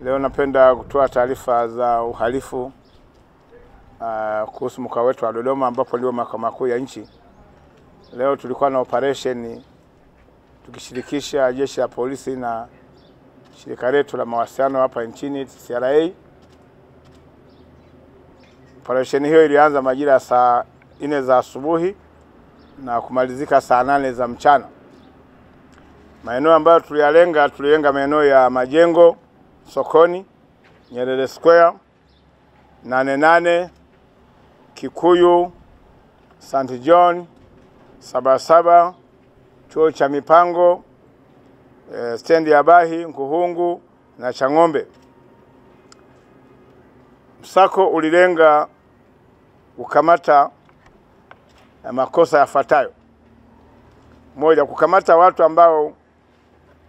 Leo napenda kutoa taarifa za uhalifu kuhusu mkoa wetu wa Dodoma ambapo ndio makao makuu ya nchi. Leo tulikuwa na operation tukishirikisha jeshi la polisi na shirika letu la mawasiliano hapa nchini TCRA. Operation hiyo ilianza majira ya saa 4 za asubuhi na kumalizika saa 8 za mchana. Maeneo ambayo tulilenga maeneo ya Majengo, Sokoni, Nyerere Square, 88, Kikuyu, St. John, Sabasaba, chuo cha mipango, stendi ya Bahi, Nkuhungu na Chang'ombe. Msako ulilenga kukamata makosa yafuatayo. Moja, kukamata watu ambao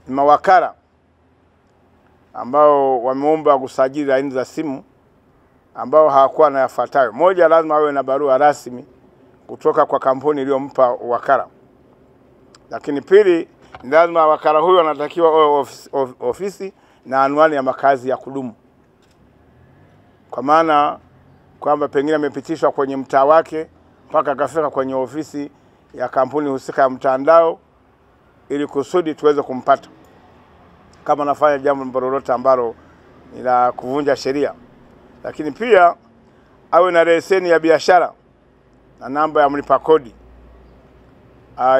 ni mawakala ambao wameomba kusajili laini za simu ambao hawakuwa na yafuatayo. Moja, lazima awe na barua rasmi kutoka kwa kampuni iliyompa wakala. Lakini pili, lazima wakala huyo anatakiwa awe ofisi na anwani ya makazi ya kudumu. Kwa maana kwamba pengine amepitishwa kwenye mtaa wake mpaka akafika kwenye ofisi ya kampuni husika ya mtandao ili kusudi tuweze kumpata kama anafanya jambo lolote ambalo ni la kuvunja sheria. Lakini pia awe na leseni ya biashara na namba ya mlipa kodi.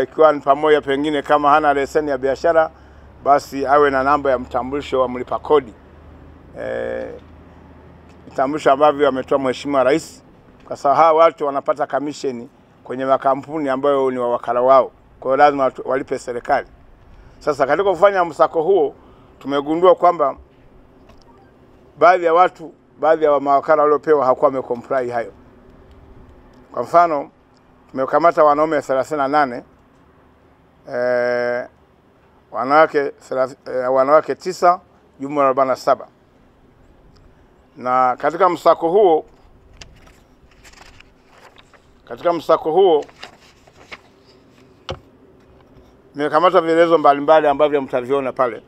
Ikiwa ni pamoja pengine kama hana leseni ya biashara, basi awe na namba ya mtambulisho wa mlipa kodi. Mtambulisho ambavyo ametoa Mheshimiwa Rais, kwa sababu hawa watu wanapata commission kwenye makampuni ambayo ni wakala wao. Kwa hiyo lazima walipe serikali. Sasa katika kufanya msako huo tumegundua kwamba baadhi ya mawakala waliopewa hawakuwa wamecomply hayo. Kwa mfano, tumekamata wanaume 38, wanawake 9, jumla 47. Na katika msako huo nimekamata vielezo mbalimbali ambavyo mtaviona pale.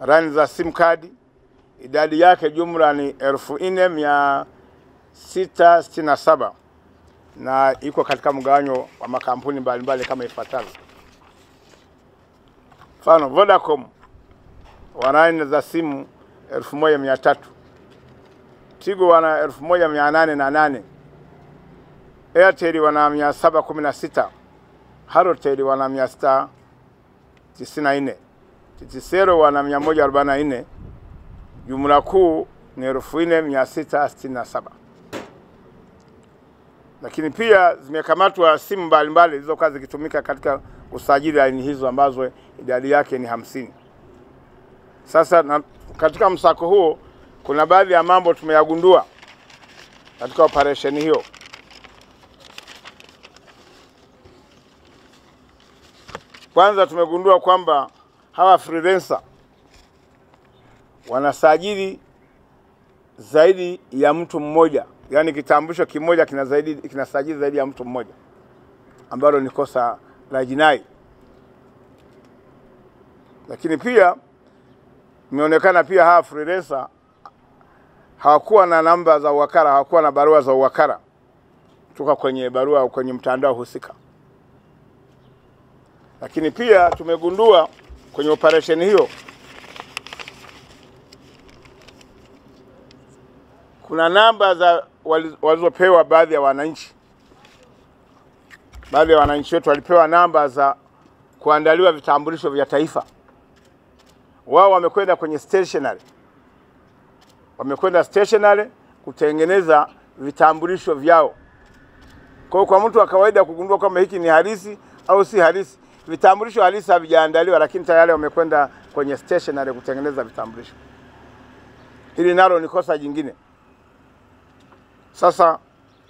Laini za SIM card, idadi yake jumla ni 4667 na iko katika mgawanyo wa makampuni mbalimbali kama ifuatavyo. Mfano, Vodacom wana laini za simu 1300, Tigo wana 1808, Airtel wana 716, Halotel wana 694, TTCL wana 144, jumla kuu ni 4667. Lakini pia zimekamatwa simu mbalimbali zilizokuwa zikitumika katika usajili laini hizo ambazo idadi yake ni 50. Sasa katika msako huo kuna baadhi ya mambo tumeyagundua katika operation hiyo. Kwanza tumegundua kwamba hawa freelancer wanasajili zaidi ya mtu mmoja, yani kitambulisho kimoja kinasajili zaidi ya mtu mmoja, ambalo ni kosa la jinai. Lakini pia imeonekana pia hawa freelancer hawakuwa na namba za wakala, hawakuwa na barua za wakala kutoka kwenye mtandao husika. Lakini pia tumegundua kwenye operation hiyo kuna namba za walizopewa baadhi ya wananchi. Baadhi ya wananchi wetu walipewa namba za kuandaliwa vitambulisho vya taifa. Wao wamekwenda kwenye stationery. Wamekwenda stationery kutengeneza vitambulisho vyao. Kwa mtu wa kawaida kugundua kwamba hiki ni halisi au si halisi, vitambulisho halisi havijaandaliwa, lakini tayari wamekwenda kwenye stationery kutengeneza vitambulisho. Hili nalo ni kosa jingine. Sasa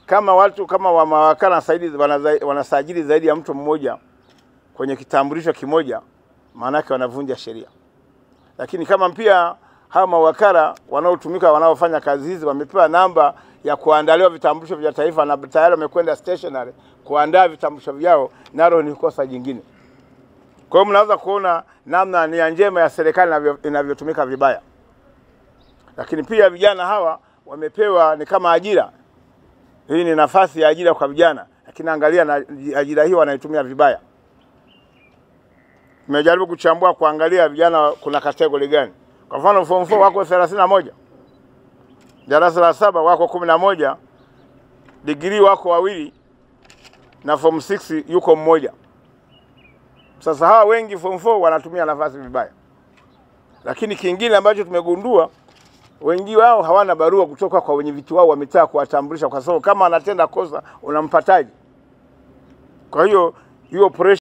kama wa mawakala wanasajili zaidi ya mtu mmoja kwenye kitambulisho kimoja, maana yake wanavunja sheria. Lakini kama pia hawa mawakala wanaofanya kazi hizi wamepewa namba ya kuandaliwa vitambulisho vya taifa na tayari wamekwenda stationery kuandaa vitambulisho vyao, nalo ni kosa jingine. Kwa hiyo mnaweza kuona namna nia njema ya serikali inavyotumika vibaya. Lakini pia vijana hawa wamepewa ni kama ajira. Hii ni nafasi ya ajira kwa vijana, lakini angalia na ajira hii wanaitumia vibaya. Tumejaribu kuchambua kuangalia vijana kuna kategori gani. Kwa mfano form 4 wako 31. Darasa la 7 wako 11. Degree wako 2 na form 6 yuko mmoja. Sasa hawa wengi form 4 wanatumia nafasi vibaya. Lakini kingine ambacho tumegundua, wengi wao hawana barua kutoka kwa wenye viti wao wa mitaa kuwatambulisha, kwa sababu kama anatenda kosa unampataje? Kwa hiyo pressure